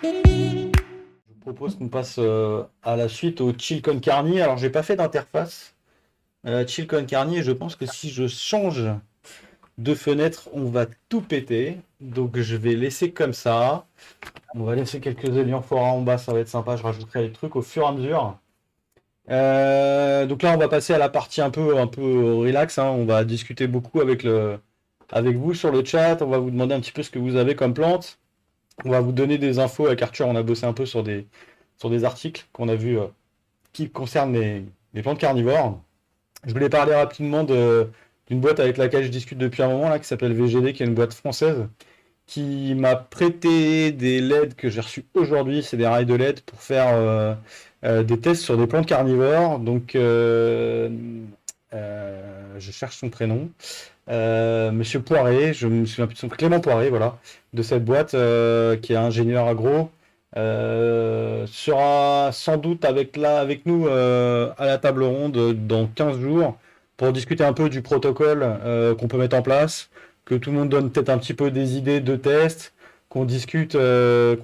Je propose qu'on passe à la suite au Chill Con Carne. Alors, j'ai pas fait d'interface à la Chill Con Carne et je pense que si je change de fenêtre, on va tout péter. Donc, je vais laisser comme ça. On va laisser quelques éléments forts en bas, ça va être sympa. Je rajouterai les trucs au fur et à mesure. Donc là, on va passer à la partie un peu relax, hein. On va discuter beaucoup avec vous sur le chat. On va vous demander un petit peu ce que vous avez comme plante. On va vous donner des infos. Avec Arthur, on a bossé un peu sur des articles qu'on a vus qui concernent les plantes carnivores. Je voulais parler rapidement d'une boîte avec laquelle je discute depuis un moment, là, qui s'appelle VGD, qui est une boîte française, qui m'a prêté des LED que j'ai reçus aujourd'hui. C'est des rails de LED pour faire des tests sur des plantes carnivores. Donc, je cherche son prénom. Monsieur Poiré, je me souviens plus de son Clément Poiré, voilà, de cette boîte qui est ingénieur agro, sera sans doute avec nous à la table ronde dans 15 jours pour discuter un peu du protocole qu'on peut mettre en place, que tout le monde donne peut-être un petit peu des idées de tests, qu'on discute de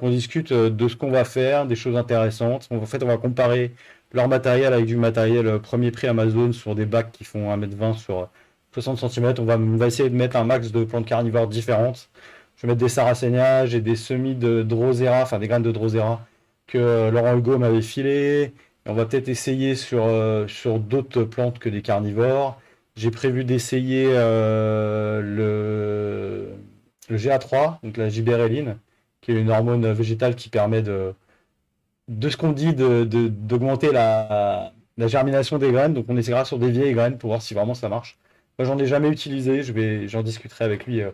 ce qu'on va faire, des choses intéressantes. En fait, on va comparer leur matériel avec du matériel premier prix Amazon sur des bacs qui font 1,20 m sur 60 cm. On va essayer de mettre un max de plantes carnivores différentes. Je vais mettre des sarracénias, j'ai des semis de drosera, enfin des graines de drosera que Laurent Hugo m'avait filé. On va peut-être essayer sur d'autres plantes que des carnivores. J'ai prévu d'essayer le GA3, donc la gibberelline, qui est une hormone végétale qui permet de ce qu'on dit d'augmenter la germination des graines. Donc on essaiera sur des vieilles graines pour voir si vraiment ça marche. Moi j'en ai jamais utilisé, j'en discuterai avec lui à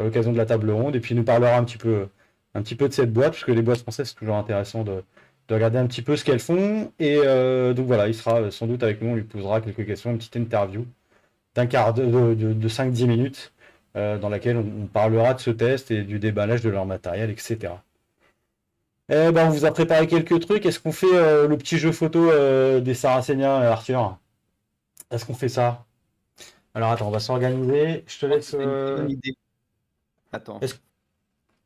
l'occasion de la table ronde et puis il nous parlera un petit peu de cette boîte, parce que les boîtes françaises c'est toujours intéressant de regarder un petit peu ce qu'elles font. Et donc voilà, il sera sans doute avec nous, on lui posera quelques questions, une petite interview d'un quart de 5-10 minutes dans laquelle on parlera de ce test et du déballage de leur matériel, etc. Eh ben, on vous a préparé quelques trucs. Est-ce qu'on fait le petit jeu photo des Saracéniens, Arthur? Est-ce qu'on fait ça? Alors attends, on va s'organiser. Je te Je crois que laisse. c'est une très bonne idée. Attends. est-ce-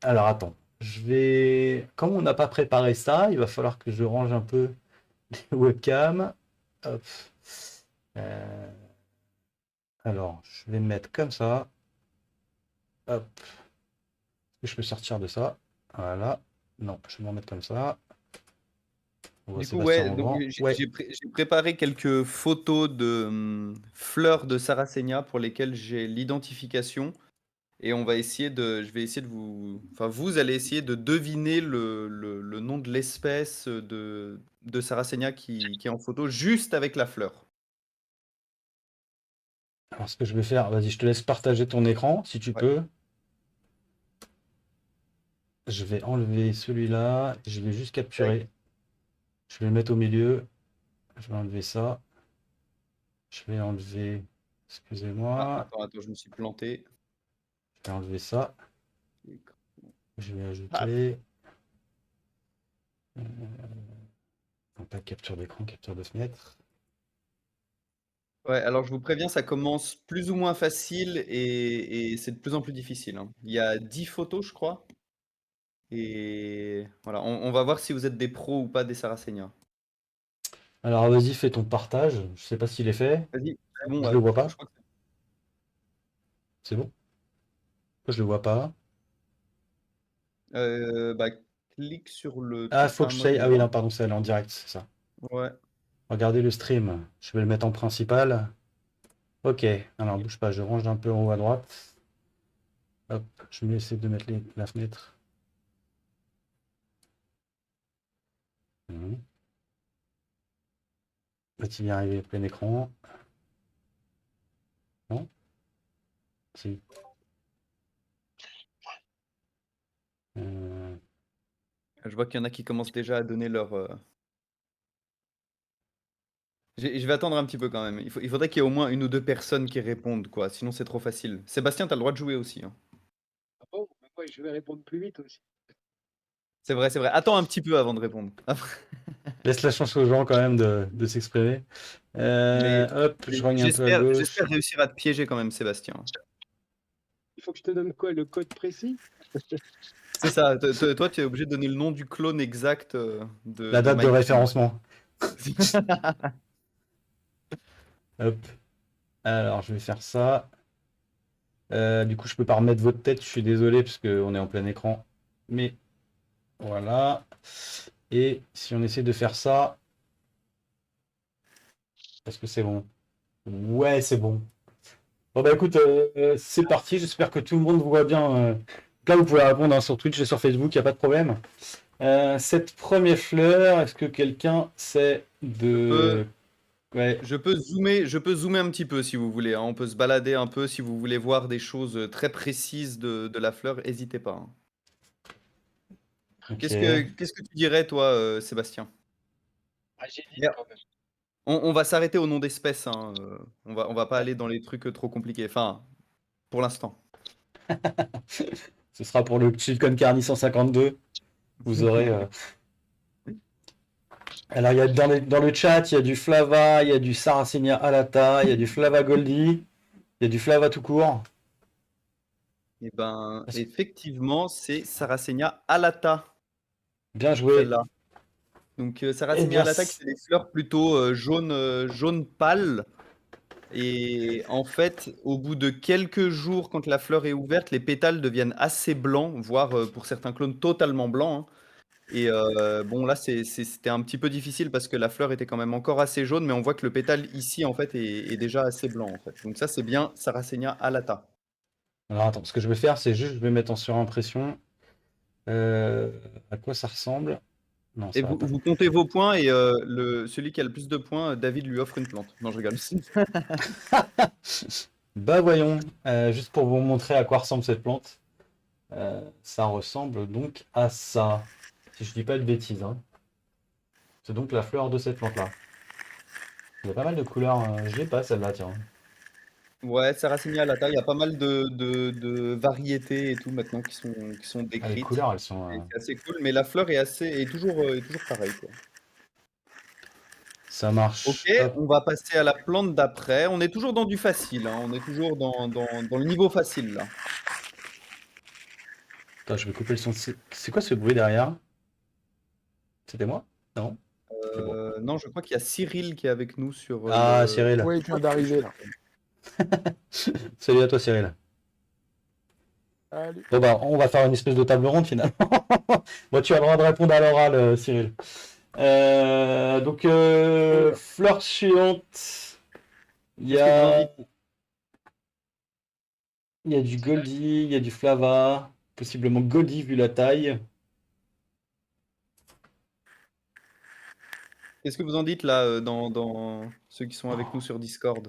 Alors attends, je vais. Comme on n'a pas préparé ça, il va falloir que je range un peu les webcams. Hop. Euh, Alors, je vais me mettre comme ça. Hop. Je peux sortir de ça. Voilà. Non, je vais m'en mettre comme ça. On voit Du coup, Sébastien ouais, en donc grand. Ouais. j'ai préparé quelques photos de fleurs de Sarracenia pour lesquelles j'ai l'identification. Et je vais essayer de enfin, vous allez essayer de deviner le nom de l'espèce de Sarracenia qui est en photo juste avec la fleur. Alors, ce que je vais faire, vas-y, je te laisse partager ton écran si tu Ouais. peux. Je vais enlever celui-là. Je vais juste Tac. capturer. Je vais le mettre au milieu. Je vais enlever ça. Je vais enlever. Ah, Excusez-moi. attends, je me suis planté. Je vais enlever ça. Je vais Ah, ajouter. Non, pas capture d'écran, capture de fenêtre. ouais, alors je vous préviens, ça commence plus ou moins facile et c'est de plus en plus difficile, hein. Il y a 10 photos, je crois. Et voilà, on va voir si vous êtes des pros ou pas des Saracenia. Alors, vas-y, fais ton partage. Je sais pas s'il est fait. Vas-y, c'est bon, Je ouais. le vois Je pas. crois que C'est bon? Pourquoi je le vois pas? bah, clique sur le Ah, truc faut par que je mode say. Ah oui, non, noir. pardon, c'est en direct, c'est ça. Ouais. Regardez le stream. Je vais le mettre en principal. Ok. Alors, bouge pas, je range un peu en haut à droite. Hop, je vais essayer de mettre la fenêtre. Mhm. Va-t-il y arriver plein écran? Non? Si. Euh, Je vois qu'il y en a qui commencent déjà à donner leur. Je vais attendre un petit peu quand même. Il faudrait qu'il y ait au moins une ou deux personnes qui répondent, quoi. Sinon, c'est trop facile. Sébastien, t'as le droit de jouer aussi, hein. Ah bon? Mais moi, je vais répondre plus vite aussi. C'est vrai, c'est vrai. Attends un petit peu avant de répondre. Après. Laisse la chance aux gens quand même de s'exprimer. Mais, Hop, je mais rogne un peu à j'espère gauche. réussir à te piéger quand même, Sébastien. Il faut que je te donne quoi, le code précis? C'est ça. Toi, tu es obligé de donner le nom du clone exact La de date de Mike. référencement. Hop. Alors, je vais faire ça. Du coup, je peux pas remettre votre tête, je suis désolé, parce qu'on est en plein écran. Mais voilà. Et si on essaie de faire ça, est-ce que c'est bon? Ouais, c'est bon. Bon bah écoute, c'est parti, j'espère que tout le monde vous voit bien. Là, vous pouvez répondre hein, sur Twitch et sur Facebook, il n'y a pas de problème. Cette première fleur, est-ce que quelqu'un sait de... Ouais, Je peux zoomer un petit peu si vous voulez, hein. On peut se balader un peu si vous voulez voir des choses très précises de la fleur, n'hésitez pas, hein. ok. Qu'est-ce que tu dirais, toi, Sébastien? Ah, j'hésite Bien. quand même. On va s'arrêter au nom d'espèce, hein, on va pas aller dans les trucs trop compliqués. Enfin, pour l'instant. Ce sera pour le Chilcon Carni 152. Vous aurez... Alors, il y a dans le chat, il y a du Flava, il y a du Sarracenia Alata, il y a du Flava Goldie, il y a du Flava tout court. Eh ben, Est-ce- effectivement, c'est Sarracenia alata, Bien joué. celle-là. Donc, Eh Sarracenia bien, alata, c'est des fleurs plutôt jaune pâle. Et en fait, au bout de quelques jours, quand la fleur est ouverte, les pétales deviennent assez blancs, voire pour certains clones totalement blancs, hein. Et bon, là, c'était un petit peu difficile parce que la fleur était quand même encore assez jaune, mais on voit que le pétale ici, en fait, est déjà assez blanc, en fait. Donc ça, c'est bien Sarracenia alata. alors attends, ce que je vais faire, c'est juste, je vais mettre en surimpression. Euh, à quoi ça ressemble? Non, Et ça va pas. vous comptez vos points et celui qui a le plus de points, David lui offre une plante. Non, je rigole. Bah voyons, juste pour vous montrer à quoi ressemble cette plante. Ça ressemble donc à ça. Si je dis pas de bêtises, hein. C'est donc la fleur de cette plante-là. Il y a pas mal de couleurs. Je l'ai pas celle-là, tiens. Ouais, Sarracenia alata, il y a pas mal de variétés et tout maintenant qui sont Ah, les décrites. couleurs, elles sont. Et c'est assez cool, mais la fleur est toujours pareille, quoi. Ça Ok, marche. Hop. on va passer à la plante d'après. On est toujours dans du facile, hein. On est toujours dans le niveau facile, là. Attends, je vais couper le son. C'est quoi ce bruit derrière? C'était moi? Non? C'est bon. Non, je crois qu'il y a Cyril qui est avec nous sur Ah, Cyril. Ouais, il vient d'arriver là. Salut à toi, Cyril. Allez. Bon bah, on va faire une espèce de table ronde finalement. Moi, tu as le droit de répondre à l'oral, Cyril. Donc, fleur suivante. Il y Qu'est-ce que vous en a, dites? il y a du Goldie, il y a du Flava, possiblement Goldie vu la taille. Qu'est-ce que vous en dites, là, dans ceux qui sont avec nous sur Discord?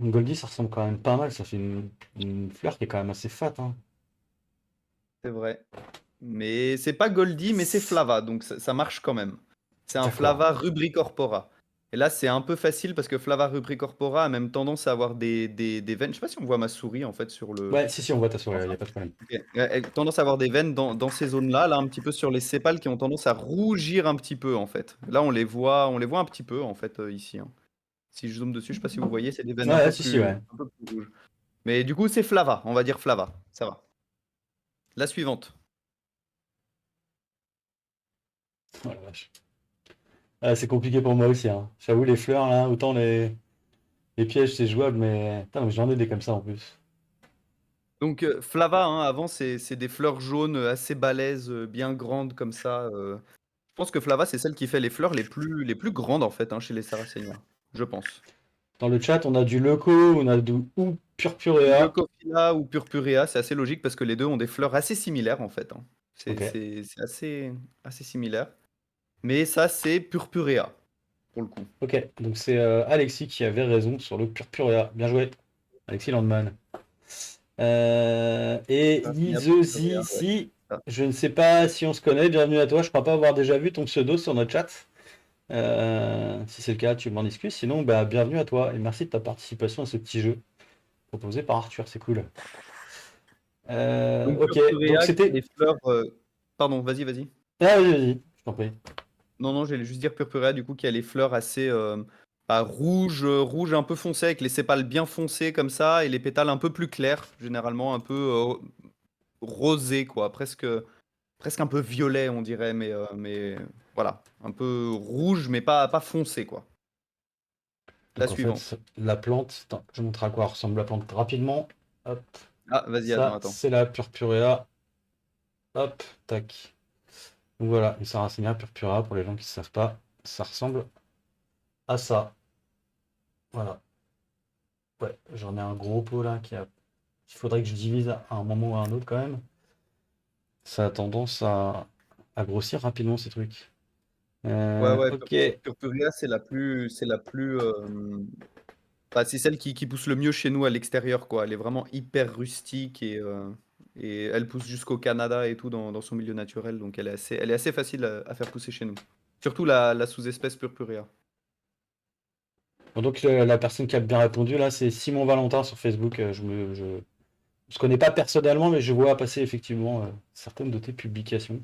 Goldie, ça ressemble quand même pas mal. Ça fait une fleur qui est quand même assez fat, hein. C'est vrai. Mais c'est pas Goldie, mais c'est Flava, donc ça marche quand même. C'est un D'accord. Flava rubricorpora. Et là, c'est un peu facile parce que Flava rubricorpora a même tendance à avoir des veines. Je sais pas si on voit ma souris en fait sur le. Ouais, si, on voit ta souris, il n'y a pas de problème. Ok. Elle a tendance à avoir des veines dans ces zones-là, là, un petit peu sur les sépales qui ont tendance à rougir un petit peu en fait. Là, on les voit un petit peu en fait ici, hein. Si je zoome dessus, je sais pas si vous voyez, c'est des veines Ouais, si, ouais. un peu plus rouges. Mais du coup, c'est Flava, on va dire Flava, ça va. La suivante. Oh la vache. Ah, c'est compliqué pour moi aussi, hein. J'avoue, les fleurs, là, autant les pièges, c'est jouable, mais putain, mais j'en ai des comme ça en plus. Donc Flava, hein, avant, c'est des fleurs jaunes assez balèzes, bien grandes comme ça. Je pense que Flava, c'est celle qui fait les fleurs les plus grandes en fait, hein, chez les Sarracenia, je pense. Dans le chat, on a du Loco, on a du ou Purpurea. Leucophylla ou Purpurea, c'est assez logique parce que les deux ont des fleurs assez similaires en fait, hein. Ok. C'est assez similaire. Mais ça, c'est Purpurea, pour le coup. Ok, donc c'est Alexis qui avait raison sur le Purpurea. Bien joué, Alexis Landman. Et Sarracenia Izozi purpurea, ouais. ici, Ah. je ne sais pas si on se connaît, bienvenue à toi. Je crois pas avoir déjà vu ton pseudo sur notre chat. Si c'est le cas, tu m'en excuses. Sinon, bah, bienvenue à toi et merci de ta participation à ce petit jeu proposé par Arthur, c'est cool. Donc Ok, Purpurea, donc c'était. les fleurs. Pardon, vas-y. Ah, vas-y, je t'en prie. Non, j'allais juste dire Purpurea, du coup, qui a les fleurs assez rouges, rouges un peu foncées, avec les sépales bien foncés comme ça, et les pétales un peu plus clairs, généralement un peu rosé, quoi, presque un peu violet, on dirait, mais voilà, un peu rouge, mais pas foncé, quoi. La Donc en fait, suivante. la plante, attends, je vous montre à quoi ressemble la plante rapidement. Hop, Ah, vas-y, ça, attends. c'est la purpurea. Hop, tac. Donc voilà, une Sarracenia purpurea, pour les gens qui ne savent pas, ça ressemble à ça. Voilà. Ouais, j'en ai un gros pot là qu'il faudrait que je divise à un moment ou à un autre quand même. Ça a tendance à grossir rapidement ces trucs. Ouais, ouais, Ok. Purpurea, bah, c'est celle qui pousse le mieux chez nous à l'extérieur, quoi. Elle est vraiment hyper rustique et elle pousse jusqu'au Canada et tout dans son milieu naturel, donc elle est assez facile à faire pousser chez nous. Surtout la sous-espèce Purpurea. Bon, donc la personne qui a bien répondu là, c'est Simon Valentin sur Facebook. Je connais pas personnellement, mais je vois passer effectivement certaines de tes publications.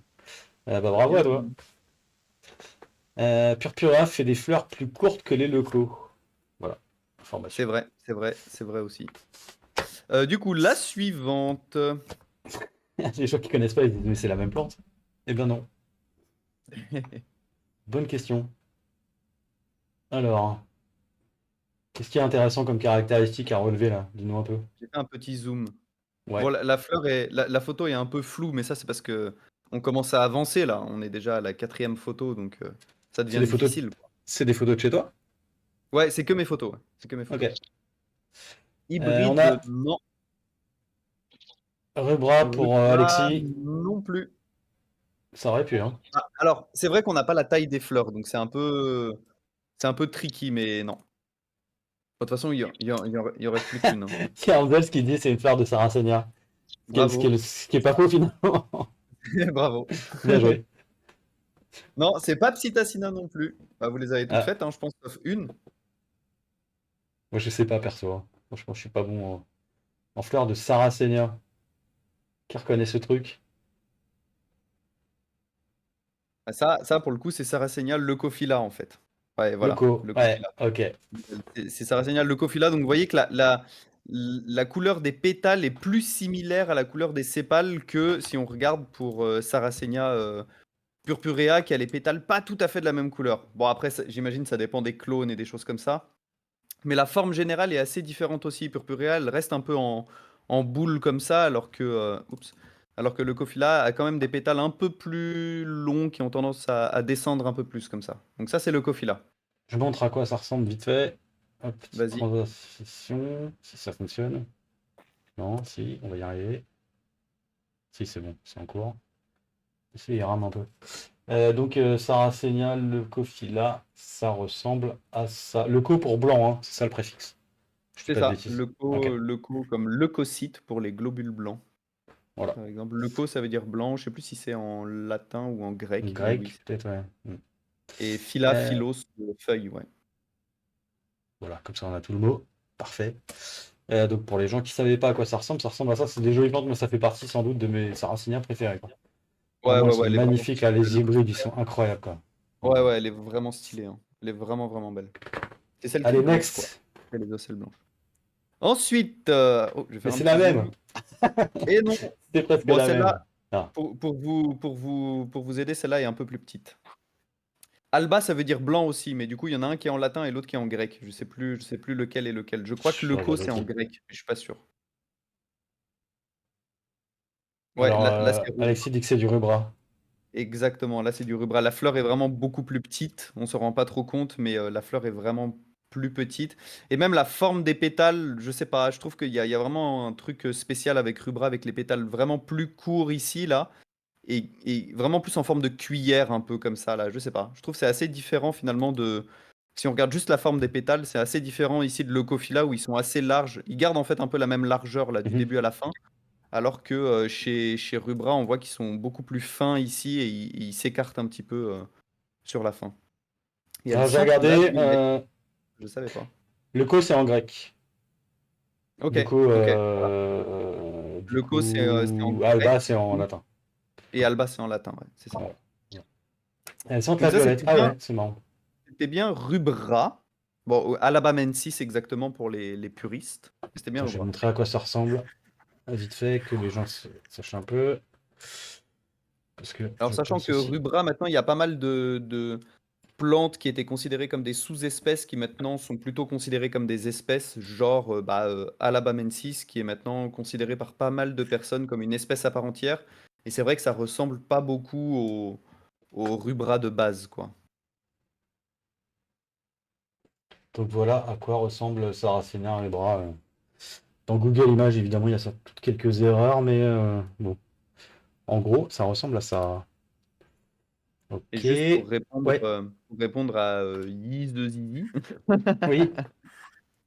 Bah, bravo à Bien. toi. Purpurea fait des fleurs plus courtes que les locaux. Voilà, C'est information. vrai, c'est vrai, c'est vrai aussi. Du coup, la suivante. Les gens qui connaissent pas, ils disent mais c'est la même plante. Eh bien non. Bonne question. Alors, qu'est-ce qui est intéressant comme caractéristique à relever là? Dis-nous un peu. J'ai fait un petit zoom. Bon, Ouais. la fleur la photo est un peu floue, mais ça, c'est parce que on commence à avancer là. On est déjà à la 4e photo, donc ça C'est devient des photos difficile. c'est des photos de chez toi? Ouais, c'est que mes photos. Ouais. C'est que mes Ok. photos. On Hybride, a non. Rebras pour Rubra, Alexis. non plus. Ça aurait pu, hein. Ah, alors, c'est vrai qu'on n'a pas la taille des fleurs, donc c'est un peu tricky, mais non. De toute façon, il en reste plus qu'une, hein. Il y a Angels qui dit c'est une fleur de Sarracenia. Bravo. Ce qui est pas faux finalement. Bravo. Bien joué. Non, c'est pas Psittacina non plus. Bah, vous les avez toutes Ah, faites, hein, je pense, sauf une. moi je sais pas perso, hein. Franchement, je suis pas bon en fleurs de Sarracenia. Qui reconnaît ce truc? Ah, ça, pour le coup, c'est Sarracenia leucophila, en fait. Ouais, voilà, Loco. Ouais, leucophila. ok. C'est Sarracenia leucophila, donc vous voyez que la couleur des pétales est plus similaire à la couleur des sépales que si on regarde pour Sarracenia purpurea, qui a les pétales pas tout à fait de la même couleur. Bon, après, j'imagine ça dépend des clones et des choses comme ça. Mais la forme générale est assez différente aussi. Purpurea, elle reste un peu en boule comme ça, alors que Leucophila a quand même des pétales un peu plus longs qui ont tendance à descendre un peu plus comme ça. Donc ça, c'est Leucophila. Je montre à quoi ça ressemble vite fait. Hop, petite Vas-y. transition, si ça fonctionne. Non, si, on va y arriver. Si, c'est bon, c'est en cours. Si, il rame un peu. Donc, Sarracenia leucophila, ça ressemble à ça. Leuco pour blanc, hein, c'est ça le préfixe. Je dis C'est pas de ça, bêtises. Ok, leuco comme leucocyte pour les globules blancs. voilà. Par exemple, leuco, ça veut dire blanc. Je sais plus si c'est en latin ou en grec, mais oui. Grec, peut-être, ouais. Et phyla, Euh, philos, feuille, ouais. voilà, comme ça on a tout le mot. Parfait. Donc pour les gens qui savaient pas à quoi ça ressemble à ça. C'est des jolies plantes, mais ça fait partie sans doute de mes Sarracenia préférés, quoi. Ouais, Vraiment, ouais, elles ouais, sont elle est vraiment magnifiques, là, stylée, les hybrides, ils leucocyte. sont incroyables, quoi. Ouais, ouais, elle est vraiment stylée, hein. Elle est vraiment, vraiment belle. C'est celle qui est Allez, blanche, quoi. next! Elle est ocelles blanches. Ensuite, oh, je vais Mais faire un c'est la petit même! zoom. Et non, C'est presque bon, la celle-là, même. Ah, pour vous aider, celle-là est un peu plus petite. Alba, ça veut dire blanc aussi, mais du coup, il y en a un qui est en latin et l'autre qui est en grec. Je sais plus lequel est lequel. Je crois que je vais leuco, regarder, c'est en ok. grec, mais je suis pas sûr. Ouais, Alors, là, c'est Alexis rubra. dit que c'est du rubra. Exactement, là, c'est du rubra. La fleur est vraiment beaucoup plus petite. On se rend pas trop compte, mais la fleur est vraiment plus petite. Et même la forme des pétales, je sais pas, je trouve qu'il y a vraiment un truc spécial avec rubra, avec les pétales vraiment plus courts ici, là, et vraiment plus en forme de cuillère, un peu comme ça, là. Je sais pas. Je trouve que c'est assez différent finalement de. Si on regarde juste la forme des pétales, c'est assez différent ici de Leucophila où ils sont assez larges. Ils gardent en fait un peu la même largeur là, du Mhm. début à la fin. Alors que chez Rubra, on voit qu'ils sont beaucoup plus fins ici et ils s'écartent un petit peu sur la fin. Et elles Alors, j'ai sentent la regardé, violette. Je savais pas. le co, c'est en grec. Ok, Du coup, ok. Voilà. Le co, c'est en Alba, grec c'est en latin. et Alba, c'est en latin. Ouais, c'est ça. Voilà. Elles sentent la Donc ça, violette. Ah ouais, c'est marrant. c'était bien Rubra. Bon, Alabamensis exactement pour les puristes. C'était bien Attends, je vais Rubra. montrer à quoi ça ressemble. vite fait que les gens sachent un peu. Parce que Alors, je sachant pense que aussi. rubra, maintenant, il y a pas mal de plantes qui étaient considérées comme des sous-espèces qui maintenant sont plutôt considérées comme des espèces, genre Alabamensis, qui est maintenant considéré par pas mal de personnes comme une espèce à part entière. Et c'est vrai que ça ressemble pas beaucoup au rubra de base, quoi. Donc voilà à quoi ressemble Sarracenia et bras. Dans Google Images, évidemment, il y a toutes quelques erreurs, mais bon. En gros, ça ressemble à ça. Et Ok. juste Ouais, pour répondre à Yiz de Zizi, oui.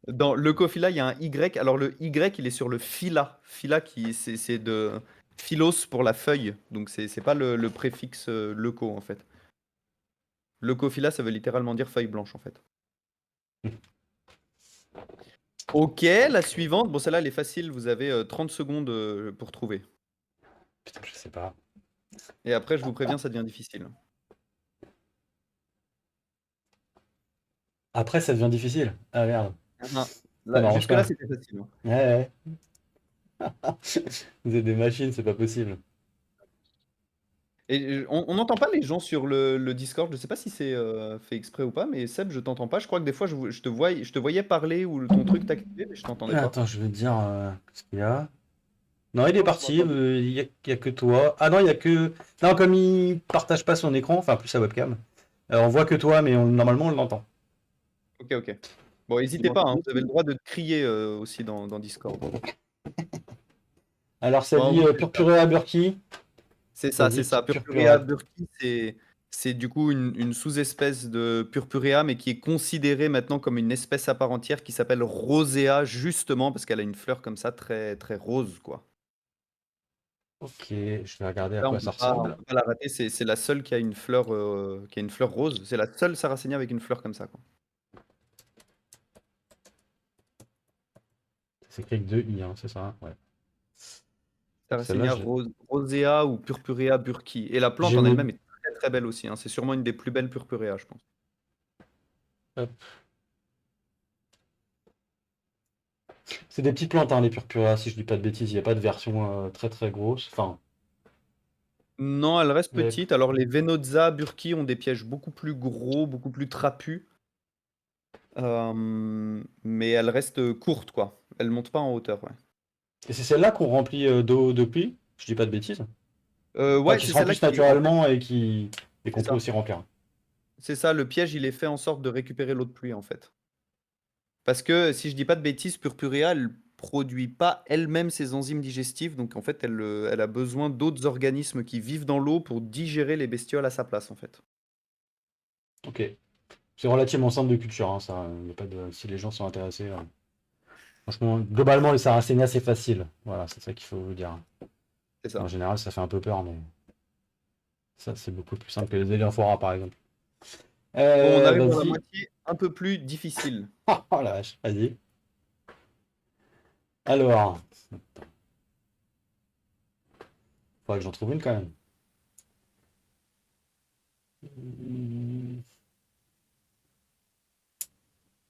dans le Cophila, il y a un Y. Alors le Y, il est sur le phyla. Phyla, c'est de phylos pour la feuille. Donc c'est pas le préfixe leuco, en fait. Leucophila, ça veut littéralement dire feuille blanche, en fait. Ok, la suivante. Bon, celle-là, elle est facile. Vous avez 30 secondes pour trouver. Putain, je sais pas. Et après, je vous préviens, ça devient difficile. Après, ça devient difficile. Ah merde, Ah, ça là, m'arrange jusque-là, pas. c'était facile, hein. Ouais, ouais. Vous êtes des machines, c'est pas possible. Et on n'entend pas les gens sur le Discord. Je sais pas si c'est fait exprès ou pas, mais Seb, je t'entends pas. Je crois que des fois, je te voyais parler ou ton truc t'activait, mais je t'entendais pas. Attends, je vais te dire ce qu'il y a. Non, il est Non, je parti, m'entendais. il y a que toi. Ah non, il y a que. Non, comme il partage pas son écran, enfin plus sa webcam, on voit que toi, mais normalement on l'entend. Ok, ok. Bon, Tu n'hésitez pas, hein, m'entendais, vous avez le droit de crier aussi dans Discord. Alors ça Bon, dit oui, c'est ça. Purpurea burki. C'est Ça ça, dit c'est ça. Purpurea Purpurea. burki, c'est du coup une sous-espèce de Purpurea, mais qui est considérée maintenant comme une espèce à part entière qui s'appelle Rosea, justement parce qu'elle a une fleur comme ça, très, très rose, quoi. Ok, je vais regarder à Là, quoi ça on ressemble. peut pas la rater, c'est la seule qui a une fleur rose. C'est la seule Sarracenia avec une fleur comme ça, quoi. C'est écrit avec deux i, hein, c'est ça? Ouais. Celle-là, Sarracenia rosea ou Purpurea burki. Et la plante en j'aimais. elle-même est très très belle aussi, hein. C'est sûrement une des plus belles Purpurea, je pense. Hop. C'est des petites plantes, hein, les Purpurea, si je dis pas de bêtises. Il n'y a pas de version très très grosse. Enfin, Non, elle reste mais petite. Alors les Venozza burki ont des pièges beaucoup plus gros, beaucoup plus trapus. Mais elle reste courte, quoi. Elle monte pas en hauteur, ouais. et c'est celle-là qu'on remplit d'eau depuis? Je dis pas de bêtises. Enfin, Ouais, qui c'est se celle-là remplissent qui, en fait, naturellement et qui et c'est qu'on peut ça. aussi remplir. C'est ça, le piège, il est fait en sorte de récupérer l'eau de pluie, en fait. Parce que, si je dis pas de bêtises, Purpurea, elle produit pas elle-même ses enzymes digestives, donc en fait, elle a besoin d'autres organismes qui vivent dans l'eau pour digérer les bestioles à sa place, en fait. Ok. C'est relativement simple de culture, hein, ça. Y a pas de... Si les gens sont intéressés. Franchement, globalement, les Sarracenia, c'est facile. Voilà, c'est ça qu'il faut vous dire. C'est En ça. général, ça fait un peu peur, mais ça, c'est beaucoup plus simple que les Eléphora, par exemple. Bon, on arrive dans la Vas-y. moitié un peu plus difficile. Oh la vache, vas-y. Alors, faudrait que j'en trouve une quand même.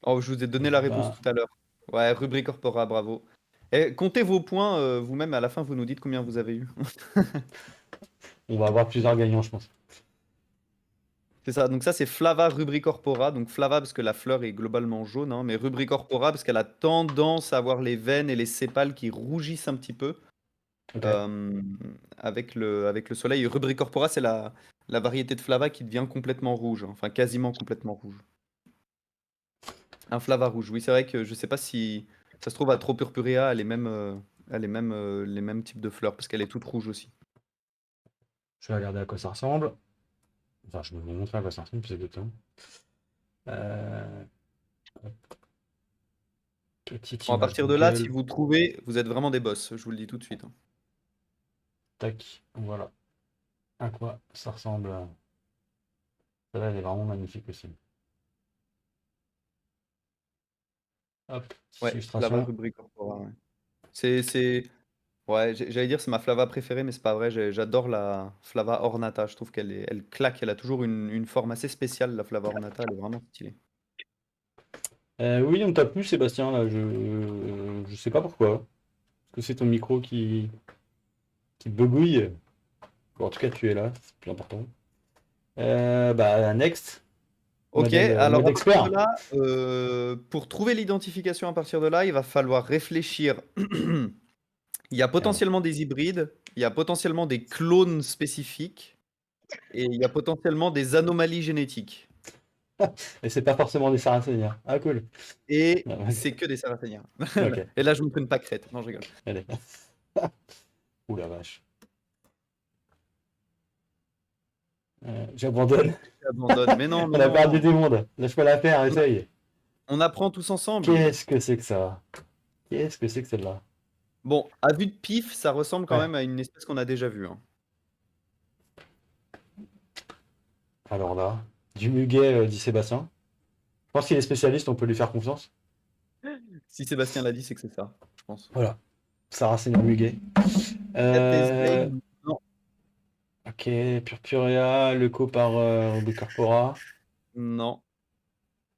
Oh, je vous ai donné la réponse Bah, tout à l'heure. Ouais, rubrique corpora, bravo. Et comptez vos points, vous-même, à la fin, vous nous dites combien vous avez eu. on va avoir plusieurs gagnants, je pense. C'est ça, donc ça c'est Flava rubricorpora, donc Flava parce que la fleur est globalement jaune, hein, mais rubricorpora parce qu'elle a tendance à avoir les veines et les sépales qui rougissent un petit peu Ok. euh, avec le soleil. Et rubricorpora c'est la variété de Flava qui devient complètement rouge, hein, enfin quasiment complètement rouge. Un Flava rouge, oui c'est vrai que je sais pas si ça se trouve à Tropurpurea les mêmes types de fleurs parce qu'elle est toute rouge aussi. Je vais regarder à quoi ça ressemble. Enfin, je vais vous montrer à quoi ça ressemble plus exactement. Euh, Petite Bon, à image partir de là, si Google. vous trouvez, vous êtes vraiment des boss, je vous le dis tout de suite, hein. Tac. Voilà. À quoi ça ressemble. Celle-là, elle est vraiment magnifique aussi. Hop, petite Ouais, Flava illustration. rubricorpora, ouais. Ouais, j'allais dire c'est ma flava préférée, mais c'est pas vrai. J'adore la flava ornata. Je trouve elle claque. Elle a toujours une forme assez spéciale, la flava ornata. Elle est vraiment stylée. Oui, on t'a plu, Sébastien, là. Je sais pas pourquoi. Est-ce que c'est ton micro qui bugouille? Bon, en tout cas, tu es là, c'est plus important. Bah, next. Ok, Mode alors à partir de expert. là, pour trouver l'identification à partir de là, il va falloir réfléchir. Il y a Merde. potentiellement des hybrides, il y a potentiellement des clones spécifiques, et il y a potentiellement des anomalies génétiques. Et c'est pas forcément des Sarracéniens. Ah, cool. Et Ah, c'est que des Sarracéniens. ok, Et là, je me prends une pâquerette. Non, je rigole. allez. Ouh la vache. J'abandonne. J'abandonne. Mais non, mais On a perdu non. du monde. Lâche-moi l'affaire, On, essaye. on apprend tous ensemble. Qu'est-ce que c'est que ça? Qu'est-ce que c'est que celle-là? Bon, à vue de pif, ça ressemble quand Ouais. même à une espèce qu'on a déjà vue, hein. Alors là, du muguet, dit Sébastien. Je pense qu'il est spécialiste, on peut lui faire confiance. Si Sébastien l'a dit, c'est que c'est ça, je pense. Voilà. Sarracénien muguet. Cates Euh, Bane, non, ok, Purpurea, Leuco par Corpora. non,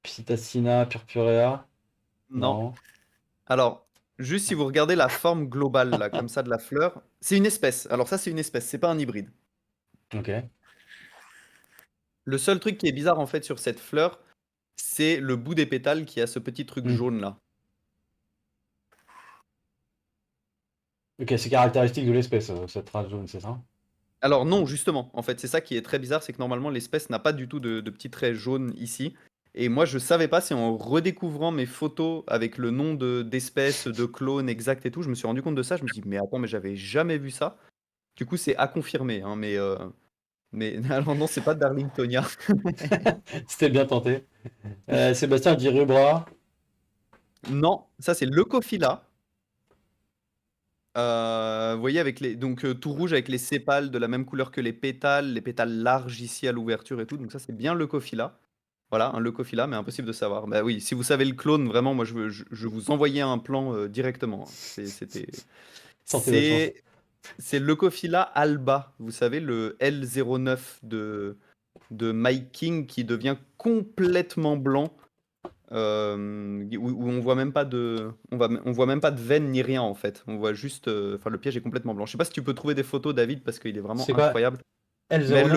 Psittacina, Purpurea. non. Non. Alors, juste si vous regardez la forme globale, là, comme ça, de la fleur, c'est une espèce. Alors ça, c'est une espèce, c'est pas un hybride. Ok. Le seul truc qui est bizarre, en fait, sur cette fleur, c'est le bout des pétales qui a ce petit truc Hmm. jaune, là. Ok, c'est caractéristique de l'espèce, cette trace jaune, c'est ça? Alors non, justement, en fait, c'est ça qui est très bizarre, c'est que normalement l'espèce n'a pas du tout de petits traits jaunes ici. Et moi, je savais pas, c'est en redécouvrant mes photos avec le nom d'espèce, de clone exact et tout, je me suis rendu compte de ça. Je me suis dit, mais attends, mais j'avais jamais vu ça. Du coup, c'est à confirmer, hein, mais alors non, c'est pas Darlingtonia. C'était bien tenté. Sébastien dit Rubra. Non, ça c'est Leucophila. Vous voyez, avec tout rouge avec les sépales de la même couleur que les pétales larges ici à l'ouverture et tout. Donc ça, c'est bien Leucophila. Voilà, un Leucophila, mais impossible de savoir. Bah oui, si vous savez le clone, vraiment, moi je vous envoyais un plan directement, hein. Tentez votre chance. C'est Leucophila alba, vous savez, le L09 de Mike King qui devient complètement blanc, où on voit même pas on voit même pas de veine ni rien en fait. On voit juste, enfin le piège est complètement blanc. Je sais pas si tu peux trouver des photos, David, parce qu'il est vraiment C'est quoi? incroyable. Mais L09?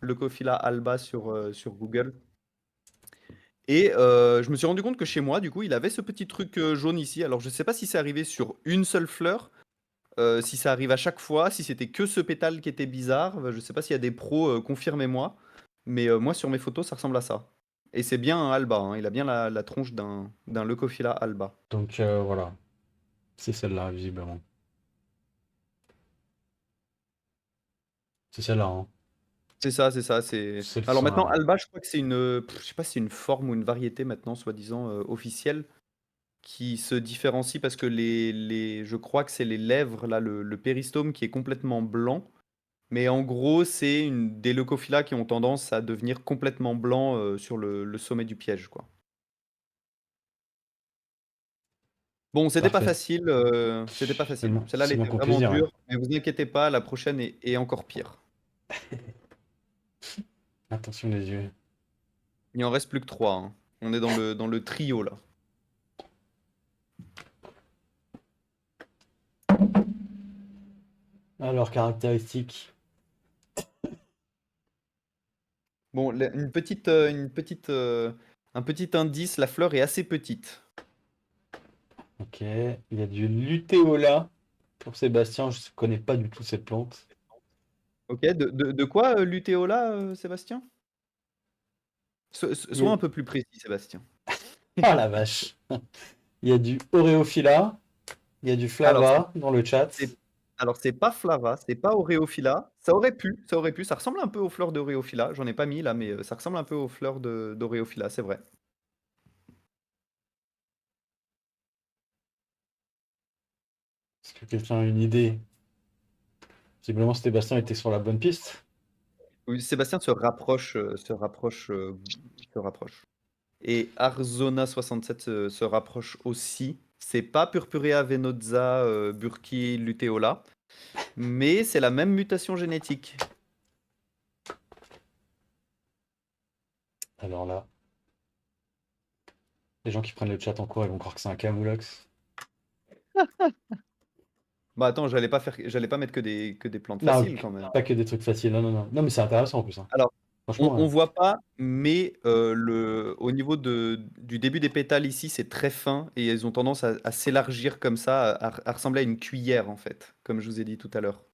Leucophila alba sur Google. Et je me suis rendu compte que chez moi, du coup, il avait ce petit truc jaune ici. Alors, je sais pas si c'est arrivé sur une seule fleur, si ça arrive à chaque fois, si c'était que ce pétale qui était bizarre. Je sais pas s'il y a des pros, confirmez-moi. Mais moi, sur mes photos, ça ressemble à ça. Et c'est bien un alba, hein. Il a bien la tronche d'un Leucophila alba. Donc voilà, c'est celle-là, visiblement. C'est celle-là, hein. C'est ça, c'est ça. C'est le Alors maintenant, ça. alba, je crois que c'est je sais pas si c'est une forme ou une variété maintenant, soi-disant officielle, qui se différencie parce que je crois que c'est les lèvres, là, le péristome qui est complètement blanc. Mais en gros, c'est des leucophilas qui ont tendance à devenir complètement blancs sur le sommet du piège, quoi. Bon, c'était pas Parfait. facile, c'était pas facile. Celle-là, elle C'est moins était qu'on puisse vraiment dire, ouais. dure, mais vous inquiétez pas, la prochaine est encore pire. Attention les yeux. Il en reste plus que 3, hein. On est dans le trio, là. Alors, caractéristiques. Bon, un petit indice, la fleur est assez petite. Ok, il y a du lutéola pour Sébastien. Je ne connais pas du tout cette plante. Ok, de quoi Luteola, Sébastien? Il y Sois a- un peu plus précis, Sébastien. Ah la vache! Il y a du Oreophylla, il y a du Alors, Flava dans le chat. c'est pas Flava, c'est pas Oreophylla. Ça ressemble un peu aux fleurs d'Oreophylla. J'en ai pas mis là, mais ça ressemble un peu aux fleurs d'Oreophylla, c'est vrai. Est-ce que quelqu'un a une idée? Visiblement, Sébastien était sur la bonne piste. Oui, Sébastien se rapproche. Et Arzona67 se rapproche aussi. C'est pas Purpurea venosa burki luteola, mais c'est la même mutation génétique. Alors là, les gens qui prennent le chat en cours, ils vont croire que c'est un camoulox. Bah attends, j'allais pas mettre que des plantes Non, faciles quand même. pas que des trucs faciles. Non, non, non. Non, mais c'est intéressant en plus, hein. Alors, Franchement, on voit pas, mais au niveau du début des pétales ici, c'est très fin et elles ont tendance à s'élargir comme ça, à ressembler à une cuillère en fait, comme je vous ai dit tout à l'heure.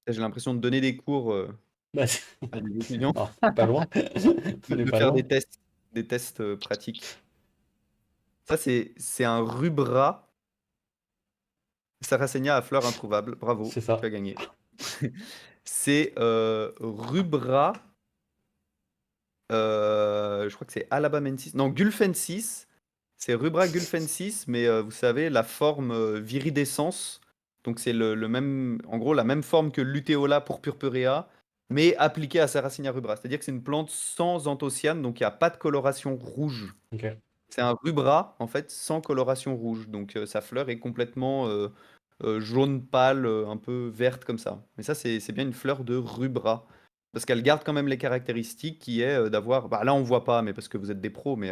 J'ai l'impression de donner des cours bah, à des étudiants, oh, pas loin. On n'est de pas faire loin. des tests pratiques. Ça, c'est un rubra Sarracenia à fleurs introuvables. Bravo, C'est ça. tu as gagné. C'est rubra. Je crois que c'est alabamensis. Non, gulfensis. C'est Rubra gulfensis, mais vous savez, la forme viridescence. Donc c'est le même, en gros, la même forme que Luteola purpurea, mais appliquée à Sarracenia rubra. C'est-à-dire que c'est une plante sans anthocyanes, donc il n'y a pas de coloration rouge. Ok. C'est un rubra, en fait, sans coloration rouge. Donc sa fleur est complètement jaune pâle, un peu verte comme ça. Mais ça, c'est bien une fleur de rubra. Parce qu'elle garde quand même les caractéristiques qui est d'avoir. Bah, là, on voit pas, mais parce que vous êtes des pros, mais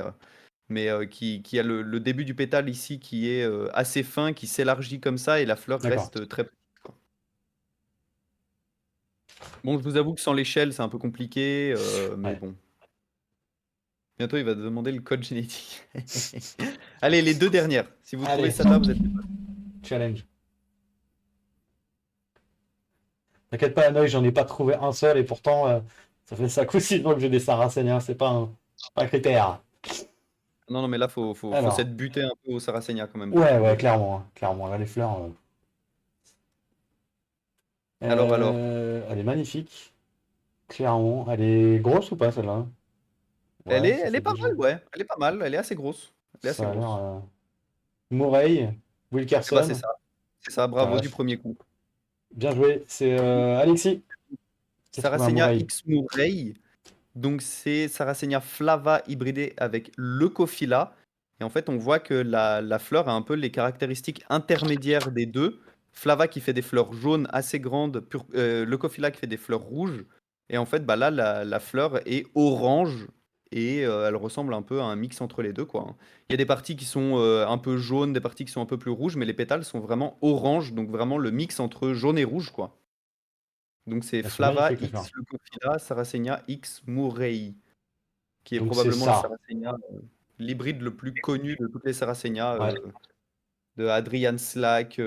qui a le début du pétale ici qui est assez fin, qui s'élargit comme ça, et la fleur D'accord. reste très petite, quoi. Bon, je vous avoue que sans l'échelle, c'est un peu compliqué, mais Ouais. bon. Bientôt, il va demander le code génétique. Allez, les deux dernières. Si vous trouvez Allez, celle-là, vous êtes des potes. challenge. T'inquiète pas, Hanoï, j'en ai pas trouvé un seul et pourtant, ça fait 5 ou 6 ans que j'ai des Sarracéniens. C'est pas un critère. Non, non, mais là, faut Alors, s'être buté un peu au Sarracenia quand même pour ouais, trouver. ouais, clairement, hein, clairement. Là, les fleurs, Alors. elle est magnifique. Clairement. Elle est grosse ou pas, celle-là? Ouais, ça Elle est fait pas déjà. mal, ouais. Elle est pas mal, elle est assez grosse. Elle est assez Ça a l'air. grosse. Morey, Eh bah, c'est Wilkerson. ça. C'est ça, Putain, bravo la du premier coup. bien joué. C'est Alexis qui a trouvé un Sarracenia Morey. X Murray. Donc, c'est Sarracenia flava hybridée avec Leucophila. Et en fait, on voit que la fleur a un peu les caractéristiques intermédiaires des deux. Flava qui fait des fleurs jaunes assez grandes, Leucophila qui fait des fleurs rouges. Et en fait, bah là, la fleur est orange et elle ressemble un peu à un mix entre les deux, quoi, hein. Il y a des parties qui sont un peu jaunes, des parties qui sont un peu plus rouges, mais les pétales sont vraiment orange, donc vraiment le mix entre jaune et rouge, quoi. Donc c'est Elles sont Flava magnifiques, les fleurs. X Leucophila, Sarracenia X Murray, qui est Donc c'est probablement le ça. Sarracenia, l'hybride le plus connu de toutes les Sarracenia, Ouais. de Adrian Slack,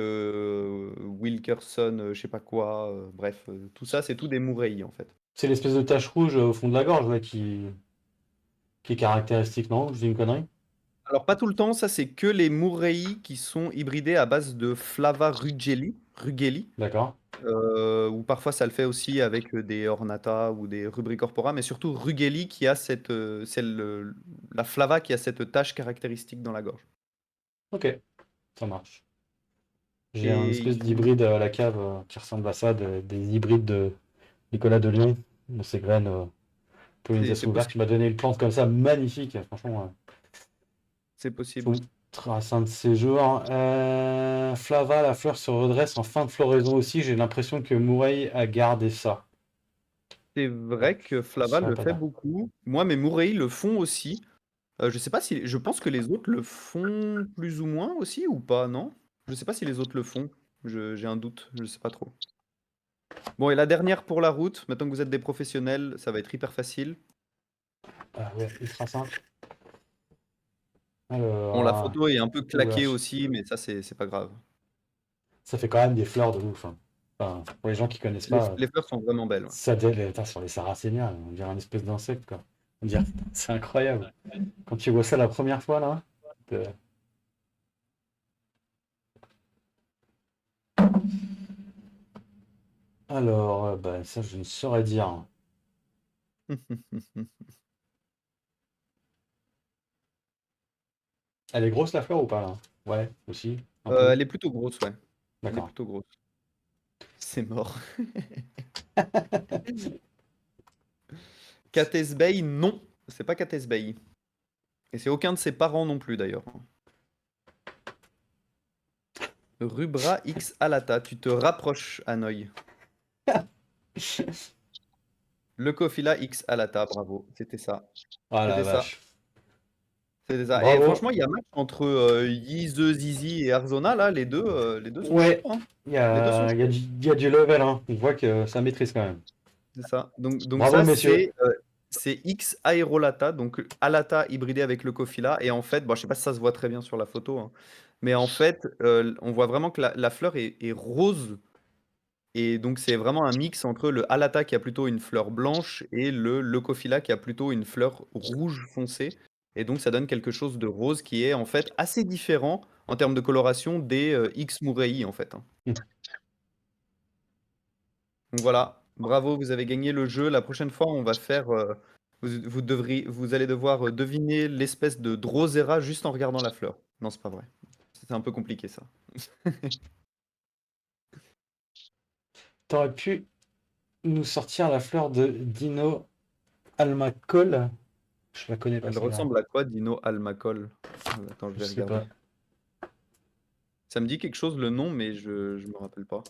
Wilkerson, je sais pas quoi, bref, tout ça, c'est tout des Murray en fait. C'est l'espèce de tache rouge au fond de la gorge ouais, qui est caractéristique, non? Je dis une connerie? Alors pas tout le temps, ça c'est que les Murray qui sont hybridés à base de Flava Rugeli, D'accord. ou parfois ça le fait aussi avec des Ornata ou des Rubricorpora, mais surtout Rugeli qui a la Flava qui a cette tache caractéristique dans la gorge. Ok, ça marche. J'ai un Et espèce d'hybride à la cave qui ressemble à ça, des hybrides de Nicolas de Lyon, de ces graines c'est pollinisation ouverte, possible. qui m'a donné une plante comme ça magnifique. Franchement, C'est faut possible. tracer un de ces jours. Flava, la fleur se redresse en fin de floraison aussi. J'ai l'impression que Moureille a gardé ça. C'est Ouais, vrai que je Flava saurais le pas fait dire. beaucoup. Moi, mes Murray le font aussi. Je sais pas si, je pense que les autres le font plus ou moins aussi ou pas, non? Je sais pas si les autres le font. J'ai un doute, je sais pas trop. Bon, et la dernière pour la route, maintenant que vous êtes des professionnels, ça va être hyper facile. Ah ouais, ultra simple. Bon, la Alors, photo est un peu ouh la claquée aussi, mais ça, c'est pas grave. ça fait quand même des fleurs de ouf, hein. Enfin, pour les gens qui connaissent pas, Les fleurs sont vraiment belles, ouais. ça putain, sur les sarracénias, on dirait une espèce d'insecte, quoi. On dirait, c'est incroyable. Quand tu vois ça la première fois, là, euh, alors, bah, ça, je ne saurais dire. Elle est grosse, la fleur, ou pas, là? Ouais, aussi, un peu. Elle est plutôt grosse, ouais. Elle est D'accord. plutôt grosse. C'est mort. Cates Bay, non. C'est pas Cates Bay. Et c'est aucun de ses parents non plus, d'ailleurs. Rubra X alata, tu te rapproches, Hanoï. Leucophila X alata, bravo. C'était ça. Ah la C'était ça. vache. C'est ça. Et Bravo. franchement, il y a un match entre Yeezy, Zizi et Arzona, là, les deux sont Ouais, chauds, hein. il y Les deux sont a, il y a chauds. du, il y a du level, hein. On voit que ça maîtrise quand même. C'est ça. Donc Bravo, ça, messieurs. c'est X Aerolata, donc Alata hybridé avec le Kofila. Et en fait, bon, je sais pas si ça se voit très bien sur la photo, hein, mais en fait, on voit vraiment que la fleur est rose. Et donc, c'est vraiment un mix entre le Alata qui a plutôt une fleur blanche et le Leucophila qui a plutôt une fleur rouge foncé. Et donc, ça donne quelque chose de rose qui est en fait assez différent en termes de coloration des X Murei en fait, hein. Donc voilà, bravo, vous avez gagné le jeu. La prochaine fois, on va faire. Vous allez devoir deviner l'espèce de Drosera juste en regardant la fleur. Non, c'est pas vrai. C'est un peu compliqué ça. T'aurais pu nous sortir la fleur de Dino Almacol. Je la connais pas Elle celle-là. ressemble à quoi, Dino Almacol? Attends, je Je vais sais regarder. pas. Ça me dit quelque chose le nom, mais je me rappelle pas.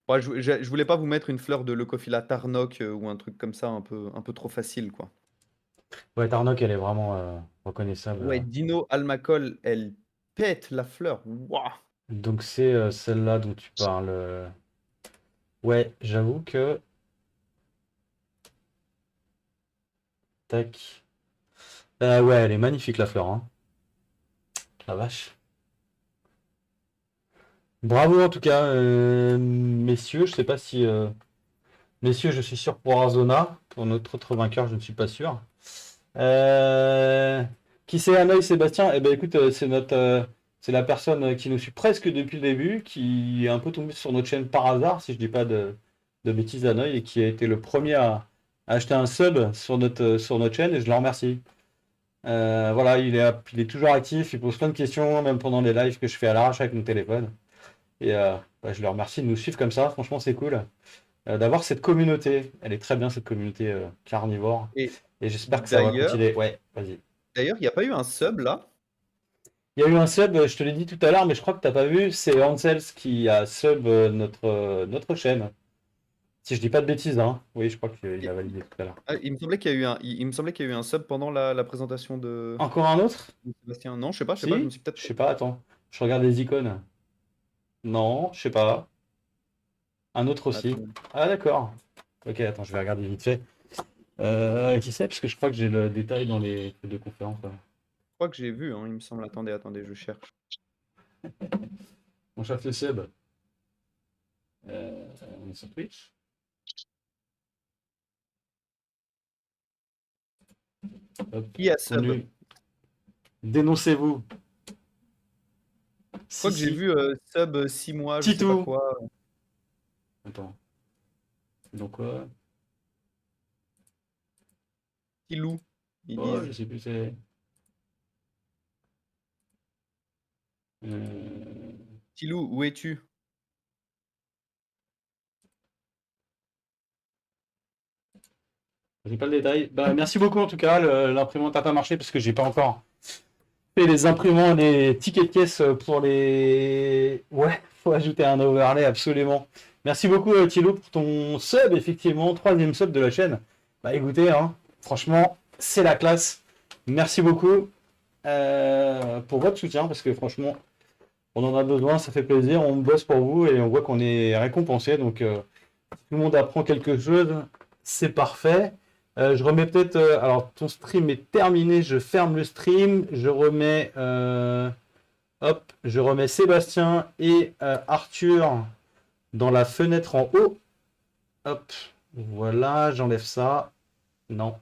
Ouais, je voulais pas vous mettre une fleur de Leucophila Tarnok ou un truc comme ça un peu trop facile, quoi. Ouais, Tarnok, elle est vraiment reconnaissable. Ouais, Dino Almacol, elle pète la fleur. Waouh! Donc c'est celle-là dont tu parles. Ouais, j'avoue que... Tac. Ouais, elle est magnifique la fleur, hein. La vache. Bravo en tout cas, messieurs. Je sais pas si... Messieurs, je suis sûr pour Arzona. Pour notre autre vainqueur, je ne suis pas sûr. Euh, Qui c'est Hanoï Sébastien? Eh ben écoute, c'est la personne qui nous suit presque depuis le début, qui est un peu tombée sur notre chaîne par hasard, si je dis pas de bêtises, Hanoï, et qui a été le premier à acheter un sub sur notre chaîne, et je le remercie. Voilà, il est toujours actif, il pose plein de questions, même pendant les lives que je fais à l'arrache avec mon téléphone. Et bah, je le remercie de nous suivre comme ça, franchement c'est cool. D'avoir cette communauté, elle est très bien cette communauté carnivore. Et Et j'espère que ça va d'ailleurs, continuer. Ouais, vas-y. d'ailleurs, il n'y a pas eu un sub là? Il y a eu un sub, je te l'ai dit tout à l'heure, mais je crois que t'as pas vu, c'est Hansels qui a sub notre chaîne. Si je dis pas de bêtises, hein. Oui, je crois qu'il a validé tout à l'heure. Ah, il me semblait qu'il y a eu il me semblait qu'il y a eu un sub pendant la présentation Encore un autre? de Sébastien. Non, je sais pas, je me Si? suis peut-être Je sais trompé. pas, attends. Je regarde les icônes. Non, je sais pas. Un autre aussi. Attends, Ah d'accord. Ok, attends, je vais regarder vite fait. Qui c'est? Parce que je crois que j'ai le détail dans les deux conférences, là. je crois que j'ai vu, hein, il me semble. Attendez, je cherche. On cherche le sub. On est sur Twitch. Hop, Qui a sub? contenu. Dénoncez-vous. Je crois Si, que j'ai si. vu sub 6 mois, je sais pas Titou. quoi. Attends. Donc quoi? Tilou, ils Oh, je disent. sais plus c'est. Euh, Tilou, où es-tu? J'ai pas le détail. Bah, merci beaucoup en tout cas. L'imprimante n'a pas marché parce que j'ai pas encore fait les imprimantes, les tickets de caisse pour les. Ouais, faut ajouter un overlay absolument. Merci beaucoup Thilo pour ton sub, effectivement, troisième sub de la chaîne. Bah écoutez, hein, franchement, c'est la classe. Merci beaucoup pour votre soutien parce que franchement, on en a besoin, ça fait plaisir, on bosse pour vous et on voit qu'on est récompensé. Donc, tout le monde apprend quelque chose, c'est parfait. Je remets peut-être. Alors, ton stream est terminé, je ferme le stream. Je remets. Hop, je remets Sébastien et Arthur dans la fenêtre en haut. Hop, voilà, j'enlève ça. Non.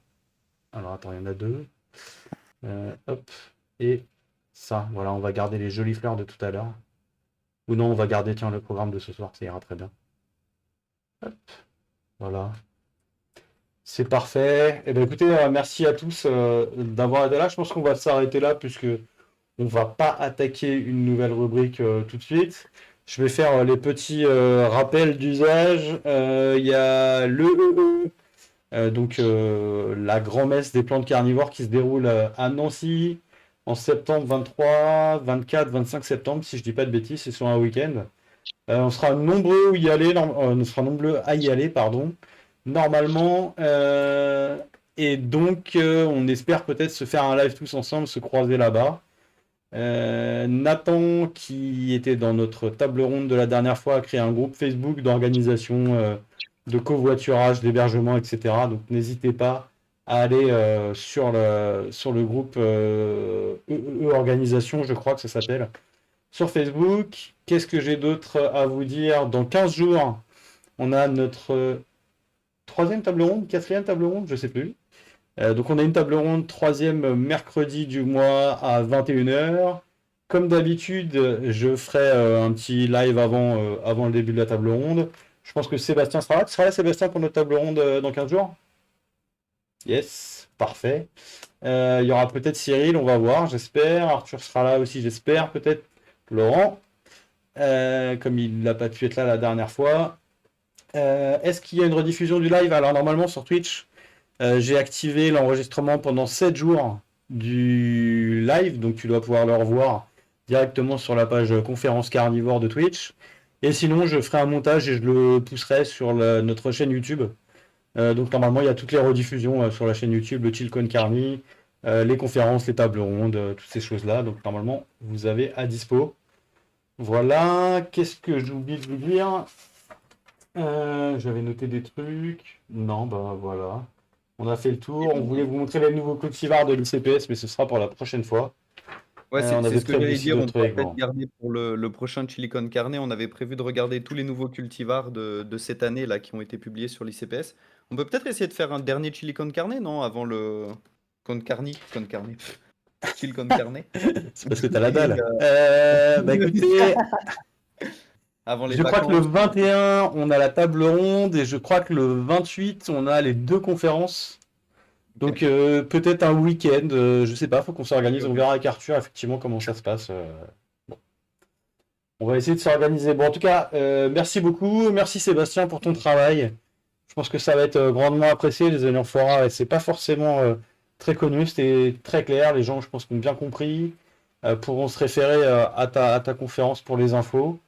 Alors, attends, il y en a deux. Hop, et ça. Voilà, on va garder les jolies fleurs de tout à l'heure. Ou non, on va garder, tiens, le programme de ce soir, ça ira très bien. Hop, voilà. C'est parfait. Eh bien, écoutez, merci à tous d'avoir été là. Je pense qu'on va s'arrêter là puisque on va pas attaquer une nouvelle rubrique tout de suite. Je vais faire les petits rappels d'usage. Il y a le donc la grand-messe des plantes carnivores qui se déroule à Nancy en septembre 23, 24, 25 septembre, si je dis pas de bêtises, c'est sur un week-end. On sera nombreux à y aller, on sera nombreux à y aller, pardon. Normalement, Et donc, on espère peut-être se faire un live tous ensemble, se croiser là-bas. Nathan, qui était dans notre table ronde de la dernière fois, a créé un groupe Facebook d'organisation de covoiturage, d'hébergement, etc. Donc, n'hésitez pas à aller sur le groupe Organisation, je crois que ça s'appelle, sur Facebook. Qu'est-ce que j'ai d'autre à vous dire? Dans 15 jours, on a notre troisième table ronde, quatrième table ronde, je sais plus. Donc on a une table ronde troisième mercredi du mois à 21h. Comme d'habitude, je ferai un petit live avant le début de la table ronde. Je pense que Sébastien sera là. Tu seras là, Sébastien, pour notre table ronde dans 15 jours? Yes, parfait. Il y aura peut-être Cyril, on va voir, j'espère. Arthur sera là aussi, j'espère. Peut-être Laurent, comme il n'a pas pu être là la dernière fois. Est-ce qu'il y a une rediffusion du live? Alors normalement sur Twitch, j'ai activé l'enregistrement pendant 7 jours du live, donc tu dois pouvoir le revoir directement sur la page conférence carnivore de Twitch. Et sinon, je ferai un montage et je le pousserai sur notre chaîne YouTube. Donc normalement, il y a toutes les rediffusions sur la chaîne YouTube, le Chill Con Carni, les conférences, les tables rondes, toutes ces choses-là. Donc normalement, vous avez à dispo. Voilà, qu'est-ce que j'oublie de vous dire? J'avais noté des trucs. Non, bah voilà. On a fait le tour. On voulait vous montrer les nouveaux cultivars de l'ICPS, mais ce sera pour la prochaine fois. Ouais, on c'est avait ce que prévu j'allais aussi dire. On d'autres pourra règles. peut-être garder pour le prochain Chili Con Carne. On avait prévu de regarder tous les nouveaux cultivars de cette année là qui ont été publiés sur l'ICPS. On peut peut-être essayer de faire un dernier Chili Con Carne, non? Avant le Con Carni, Con Carne. Chili Con Carne. C'est parce que t'as la Et, dalle. Bah écoutez, avant les je crois que le vacances. 21, on a la table ronde et je crois que le 28, on a les deux conférences. Donc peut-être un week-end, je sais pas, faut qu'on s'organise. On verra avec Arthur effectivement comment ça se passe. Bon. On va essayer de s'organiser. Bon, en tout cas, merci beaucoup. Merci Sébastien pour ton travail. Je pense que ça va être grandement apprécié, les Alliances Fora, et c'est pas forcément très connu, c'était très clair. Les gens, je pense, ont bien compris, pourront se référer à ta conférence pour les infos.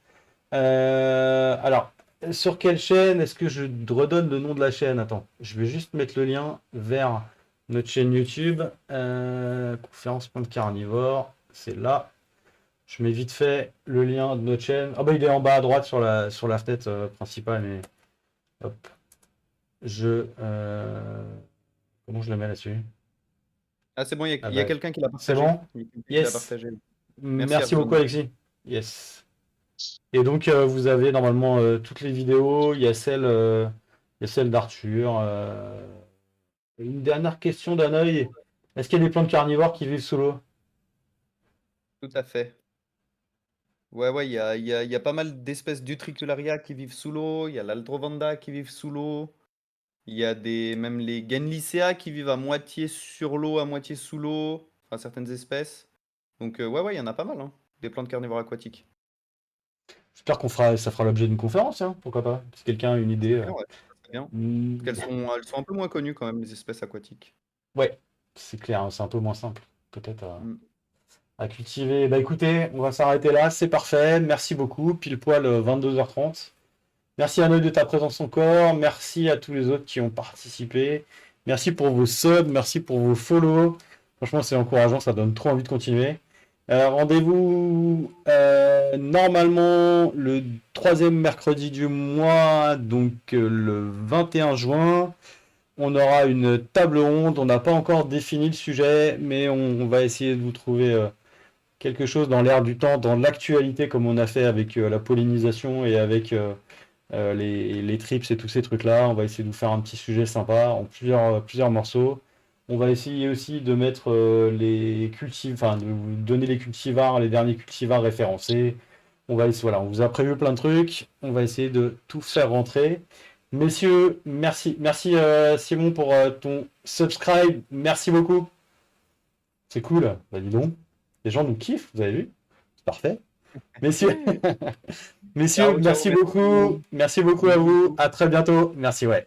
Alors, sur quelle chaîne? Est-ce que je redonne le nom de la chaîne? Attends, je vais juste mettre le lien vers notre chaîne YouTube. Conférence.carnivore, c'est là. Je mets vite fait le lien de notre chaîne. Ah bah il est en bas à droite sur la fenêtre principale, mais hop. Comment je le mets là-dessus? Ah, c'est bon, il y a, Ah il y a bah, quelqu'un qui l'a c'est partagé. bon? Il y a quelqu'un qui l'a Yes. partagé. Merci Arthur. beaucoup, Alexis. Yes. Et donc, vous avez normalement toutes les vidéos. Il y a celle d'Arthur. Une dernière question d'un œil. Est-ce qu'il y a des plantes carnivores qui vivent sous l'eau? Tout à fait. Ouais, il y a pas mal d'espèces d'Utricularia qui vivent sous l'eau, il y a l'Aldrovanda qui vivent sous l'eau, il y a même les Genlicea qui vivent à moitié sur l'eau, à moitié sous l'eau, enfin certaines espèces. Donc ouais, il y en a pas mal, hein, des plantes carnivores aquatiques. J'espère ça fera l'objet d'une conférence, hein, pourquoi pas? Si quelqu'un a une idée. Bien, ouais, ça serait bien. Hmm, Parce elles sont un peu moins connues quand même, les espèces aquatiques. ouais, c'est clair, hein, c'est un peu moins simple, peut-être Mm. à cultiver. Bah écoutez, on va s'arrêter là, c'est parfait. Merci beaucoup, pile poil 22h30. Merci Arnaud de ta présence encore. Merci à tous les autres qui ont participé. Merci pour vos subs, merci pour vos follow. Franchement, c'est encourageant, ça donne trop envie de continuer. Rendez-vous normalement le troisième mercredi du mois, donc le 21 juin. On aura une table ronde. On n'a pas encore défini le sujet, mais on va essayer de vous trouver quelque chose dans l'air du temps, dans l'actualité, comme on a fait avec la pollinisation et avec les trips et tous ces trucs-là. On va essayer de vous faire un petit sujet sympa en plusieurs morceaux. On va essayer aussi de mettre de vous donner les cultivars, les derniers cultivars référencés. On vous a prévu plein de trucs. On va essayer de tout faire rentrer. Messieurs, merci Simon pour ton subscribe. Merci beaucoup. C'est cool. Bah dis donc. Les gens nous kiffent, vous avez vu? C'est parfait. Messieurs, Ciao, merci merci. beaucoup. Merci beaucoup à vous. À très bientôt. Merci, ouais.